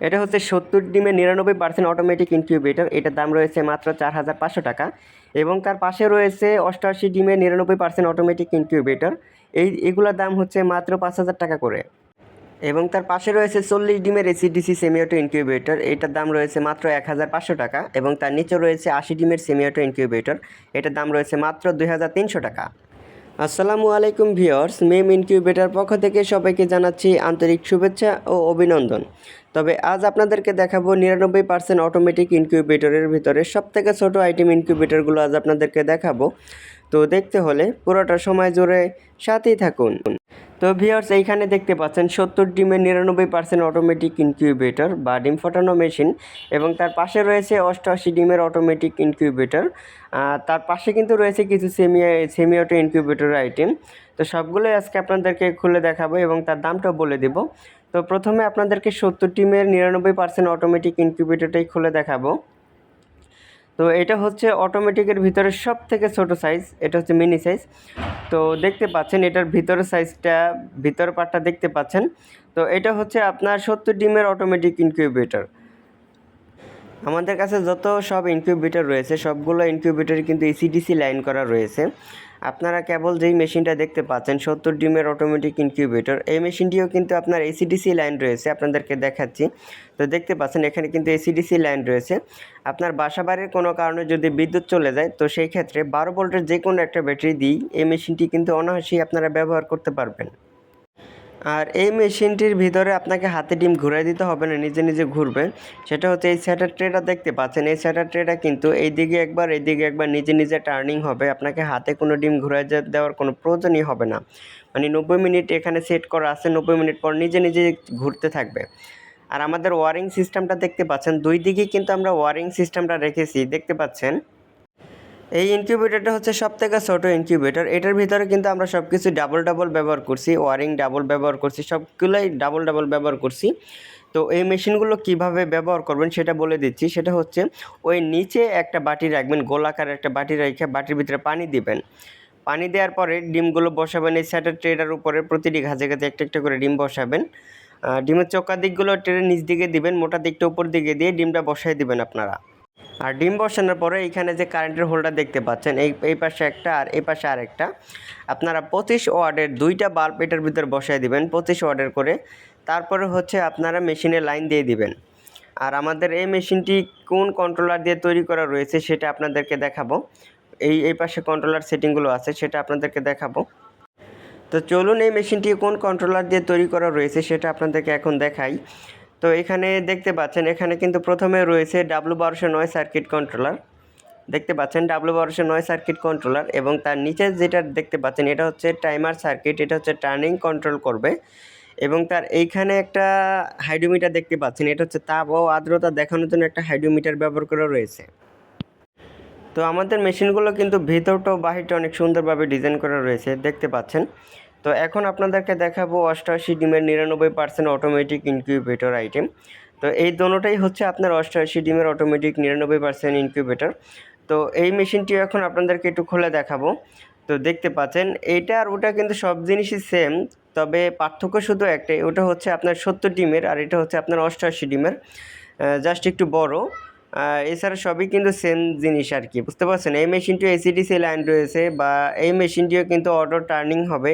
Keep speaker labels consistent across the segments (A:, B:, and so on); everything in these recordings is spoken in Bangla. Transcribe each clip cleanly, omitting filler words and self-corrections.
A: এটা হচ্ছে 70 ডিমের 99% অটোমেটিক ইনকিউবেটর। এটার দাম রয়েছে মাত্র 4,500 টাকা। এবং তার পাশে রয়েছে 88 ডিমের 99% অটোমেটিক ইনকিউবেটর। এগুলোর দাম হচ্ছে মাত্র 5,000 টাকা করে। এবং তার পাশে রয়েছে 40 ডিমের এসিডিসি সেমি অটো ইনকিউবেটর। এটার দাম রয়েছে মাত্র 1,500 টাকা। এবং তার নিচে রয়েছে 80 ডিমের সেমি অটো ইনকিউবেটর। এটার দাম রয়েছে মাত্র 2,300 টাকা। আসসালামু আলাইকুম ভিউয়ার্স, মেম ইনকিউবেটর পক্ষ থেকে সবাইকে জানাচ্ছি আন্তরিক শুভেচ্ছা ও অভিনন্দন। তবে আজ আপনাদেরকে দেখাবো 99% অটোমেটিক ইনকিউবেটরের ভিতরে সবথেকে ছোট আইটেম ইনকিউবেটরগুলো আজ আপনাদেরকে দেখাবো। তো দেখতে হলে পুরোটা সময় জুড়ে সাথেই থাকুন। তো ভিউয়ার্স, এইখানে দেখতে পাচ্ছেন 70 ডিমের 99% অটোমেটিক ইনকিউবেটর বা ডিম ফোটানো মেশিন। এবং তার পাশে রয়েছে 88 ডিমের অটোমেটিক ইনকিউবেটর। তার পাশে কিন্তু রয়েছে কিছু সেমি অটো ইনকিউবেটর আইটেম। তো সবগুলোই আজকে আপনাদেরকে খুলে দেখাবো এবং তার দামটাও বলে দেব। তো প্রথমে আপনাদেরকে 70 ডিমের 99% অটোমেটিক ইনকিউবেটরটাই খুলে দেখাবো। তো এটা হচ্ছে অটোমেটিকের ভিতরে সব থেকে ছোট সাইজ, এটা হচ্ছে মিনি সাইজ। তো দেখতে পাচ্ছেন এটার ভিতরের সাইজটা, ভিতর পার্টটা দেখতে পাচ্ছেন। তো এটা হচ্ছে আপনার 70 ডিমের অটোমেটিক ইনকিউবেটর। আমাদের কাছে যত সব ইনকিউবেটর রয়েছে সবগুলো ইনকিউবেটরে কিন্তু এসিডিসি লাইন করা রয়েছে। আপনারা কেবল যেই মেশিনটা দেখতে পাচ্ছেন 70 ডিমের অটোমেটিক ইনকিউবেটর, এই মেশিনটিও কিন্তু আপনার এসিডিসি লাইন রয়েছে, আপনাদেরকে দেখাচ্ছি। তো দেখতে পাচ্ছেন এখানে কিন্তু এসিডিসি লাইন রয়েছে। আপনার বাসাবাড়ির কোনো কারণে যদি বিদ্যুৎ চলে যায় তো সেই ক্ষেত্রে 12 ভোল্টের যে কোনো একটা ব্যাটারি দিয়েই এই মেশিনটি কিন্তু অনায়াসেই আপনারা ব্যবহার করতে পারবেন। আর এই মেশিনটির ভিতরে আপনাকে হাতে ডিম ঘুরাই দিতে হবে না, নিজে নিজে ঘুরবে। সেটা হচ্ছে এই স্যাটার ট্রেটা দেখতে পাচ্ছেন, এই স্যাটার ট্রেটা কিন্তু এইদিকে একবার এইদিকে একবার নিজে নিজে টার্নিং হবে। আপনাকে হাতে কোনো ডিম ঘুরাই দেওয়ার কোনো প্রয়োজনই হবে না। মানে 90 মিনিট এখানে সেট করা আছে, 90 মিনিট পর নিজে নিজে ঘুরতে থাকবে। আর আমাদের ওয়ারিং সিস্টেমটা দেখতে পাচ্ছেন, দুই দিকে কিন্তু আমরা ওয়ারিং সিস্টেমটা রেখেছি, দেখতে পাচ্ছেন। এই ইনকিউবেটরটা হচ্ছে সবথেকে ছোটো ইনকিউবেটর। এটার ভিতরে কিন্তু আমরা সব কিছু ডাবল ডাবল ব্যবহার করছি, ওয়ারিং ডাবল ব্যবহার করছি, সবগুলোই ডাবল ডাবল ব্যবহার করছি। তো এই মেশিনগুলো কিভাবে ব্যবহার করবেন সেটা বলে দিচ্ছি। সেটা হচ্ছে ওই নিচে একটা বাটি রাখবেন, গোলাকার একটা বাটি রেখে বাটির ভিতরে পানি দিবেন। পানি দেওয়ার পরে ডিমগুলো বসাবেন এই স্যাটার ট্রেটার উপরে, প্রতিটি ঘাজে ঘাজে একটা একটা করে ডিম বসাবেন। ডিমের চোকা দিকগুলো ট্রেনের নিচ দিকে দিবেন, মোটা দিকটা উপর দিকে দিয়ে ডিমটা বসাই দিবেন আপনারা। আর ডিম বসানোর পরে এইখানে যে কারেন্টের হোল্ডার দেখতে পাচ্ছেন, এই পাশে একটা আর এই পাশে আরেকটা, আপনারা 25 ওয়াটের দুইটা বাল্ব এটার ভিতরে বসায় দিবেন, 25 ওয়াটের করে। তারপরে হচ্ছে আপনারা মেশিনে লাইন দিয়ে দিবেন। আর আমাদের এই মেশিনটি কোন কন্ট্রোলার দিয়ে তৈরি করা রয়েছে সেটা আপনাদেরকে দেখাবো। এই পাশে কন্ট্রোলার সেটিংগুলো আছে, সেটা আপনাদেরকে দেখাবো। তো চলুন এই মেশিনটি কোন কন্ট্রোলার দিয়ে তৈরি করা রয়েছে সেটা আপনাদেরকে এখন দেখাই। তো এখানে দেখতে পাচ্ছেন, এখানে কিন্তু প্রথমে রয়েছে W1209 সার্কিট কন্ট্রোলার, দেখতে পাচ্ছেন W1209 সার্কিট কন্ট্রোলার। এবং তার নিচে যেটা দেখতে পাচ্ছেন এটা হচ্ছে টাইমার সার্কিট, এটা হচ্ছে টার্নিং কন্ট্রোল করবে। এবং তার এইখানে একটা হাইড্রোমিটার দেখতে পাচ্ছেন, এটা হচ্ছে তাপ ও আর্দ্রতা দেখানোর জন্য একটা হাইড্রোমিটার ব্যবহার করা রয়েছে। তো আমাদের মেশিনগুলো কিন্তু ভেতরটা ও বাহিরটা অনেক সুন্দরভাবে ডিজাইন করা রয়েছে, দেখতে পাচ্ছেন। তো এখন আপনাদেরকে দেখাবো 88 ডিমের 99% অটোমেটিক ইনকিউবেটর আইটেম। তো এই দোনোটাই হচ্ছে আপনার 88 ডিমের অটোমেটিক 99% ইনকিউবেটর। তো এই মেশিনটিও এখন আপনাদেরকে একটু খুলে দেখাবো। তো দেখতে পাচ্ছেন এইটা আর ওটা কিন্তু সব জিনিসই সেম, তবে পার্থক্য শুধু একটাই, ওটা হচ্ছে আপনার 70 ডিমের আর এটা হচ্ছে আপনার 88 ডিমের, জাস্ট একটু বড়। এছাড়া সবই কিন্তু সেম জিনিস আর কি, বুঝতে পারছেন। এই মেশিনটিও এসিডিসি লাইন রয়েছে, বা এই মেশিনটিও কিন্তু অটো টার্নিং হবে,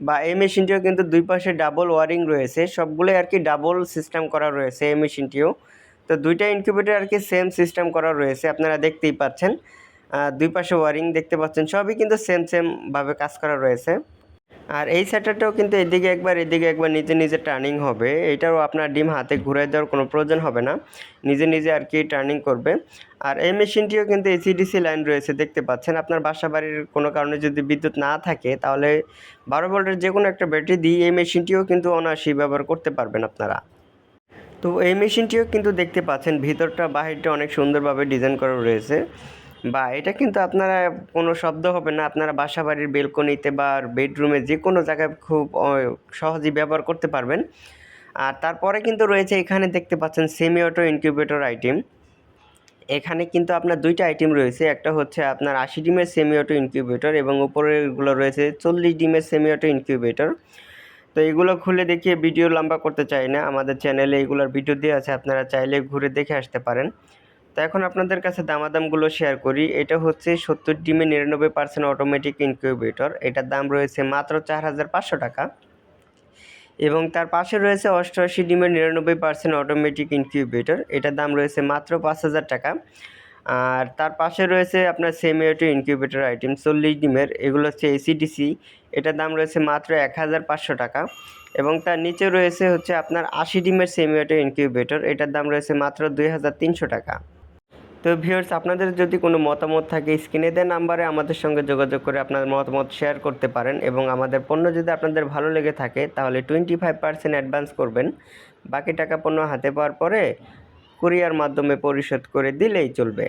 A: বা এই মেশিনটিও কিন্তু দুই পাশে ডাবল ওয়ারিং রয়েছে, সবগুলোই আর কি ডাবল সিস্টেম করা রয়েছে এই মেশিনটিও। তো দুইটা ইনকিউবেটর আর কি সেম সিস্টেম করা রয়েছে, আপনারা দেখতেই পাচ্ছেন। দুই পাশে ওয়ারিং দেখতে পাচ্ছেন, সবই কিন্তু সেমভাবে কাজ করা রয়েছে। আর এই সেটারটাও কিন্তু এদিকে একবার এদিকে একবার নিজে নিজে টার্নিং হবে, এটাও আপনার ডিম হাতে ঘুরাই দেওয়ার কোনো প্রয়োজন হবে না, নিজে নিজে আর কি টার্নিং করবে। আর এই মেশিনটিও কিন্তু এসিডিসি লাইন রয়েছে, দেখতে পাচ্ছেন। আপনার বাসা বাড়ির কোনো কারণে যদি বিদ্যুৎ না থাকে তাহলে 12 ভোল্টের যে কোনো একটা ব্যাটারি দিয়ে এই মেশিনটিও কিন্তু অনায়াসেই ব্যবহার করতে পারবেন আপনারা। তো এই মেশিনটিও কিন্তু দেখতে পাচ্ছেন ভিতরটা বাহিরটা অনেক সুন্দরভাবে ডিজাইন করা রয়েছে, বা এটা কিন্তু আপনারা কোনো শব্দ হবে না, আপনারা বাসা বাড়ির বেলকনিতে বা বেডরুমে যে কোনো জায়গায় খুব সহজেই ব্যবহার করতে পারবেন। আর তারপরে কিন্তু রয়েছে এখানে দেখতে পাচ্ছেন সেমি অটো ইনকিউবেটর আইটেম। এখানে কিন্তু আপনার দুইটা আইটেম রয়েছে, একটা হচ্ছে আপনার 80 ডিমের সেমি অটো ইনকিউবেটর এবং উপরেরগুলো রয়েছে 40 ডিমের সেমি অটো ইনকিউবেটর। তো তো এগুলো খুলে দেখিয়ে ভিডিও লম্বা করতে চাই না, আমাদের চ্যানেলে এগুলোর ভিডিও দেওয়া আছে, আপনারা চাইলে ঘুরে দেখে আসতে পারেন। তো এখন আপনাদের কাছে দামাদামগুলো শেয়ার করি। এটা হচ্ছে 70 ডিমে 99% অটোমেটিক ইনকিউবেটর, এটার দাম রয়েছে মাত্র 4500 টাকা। এবং তার পাশে রয়েছে 88 ডিমের 99% অটোমেটিক ইনকিউবেটর, এটার দাম রয়েছে মাত্র 5000 টাকা। আর তার পাশে রয়েছে আপনার সেমি অটো ইনকিউবেটর আইটেম 40 ডিমের, এগুলো হচ্ছে এসিডিসি, এটার দাম রয়েছে মাত্র 1500 টাকা। এবং তার নিচে রয়েছে হচ্ছে আপনার 80 ডিমের সেমি অটো ইনকিউবেটর, এটার দাম রয়েছে মাত্র 2300 টাকা। তো ভিউয়ার্স, আপনাদের যদি কোনো মতামত থাকে স্ক্রিনে দেওয়া নাম্বারে আমাদের সঙ্গে যোগাযোগ করে আপনার মতামত শেয়ার করতে পারেন। এবং আমাদের পণ্য যদি আপনাদের ভালো লেগে থাকে তাহলে 25% অ্যাডভান্স করবেন, বাকি টাকা পণ্য হাতে পাওয়ার পরে কুরিয়ার মাধ্যমে পরিশোধ করে দিলেই চলবে।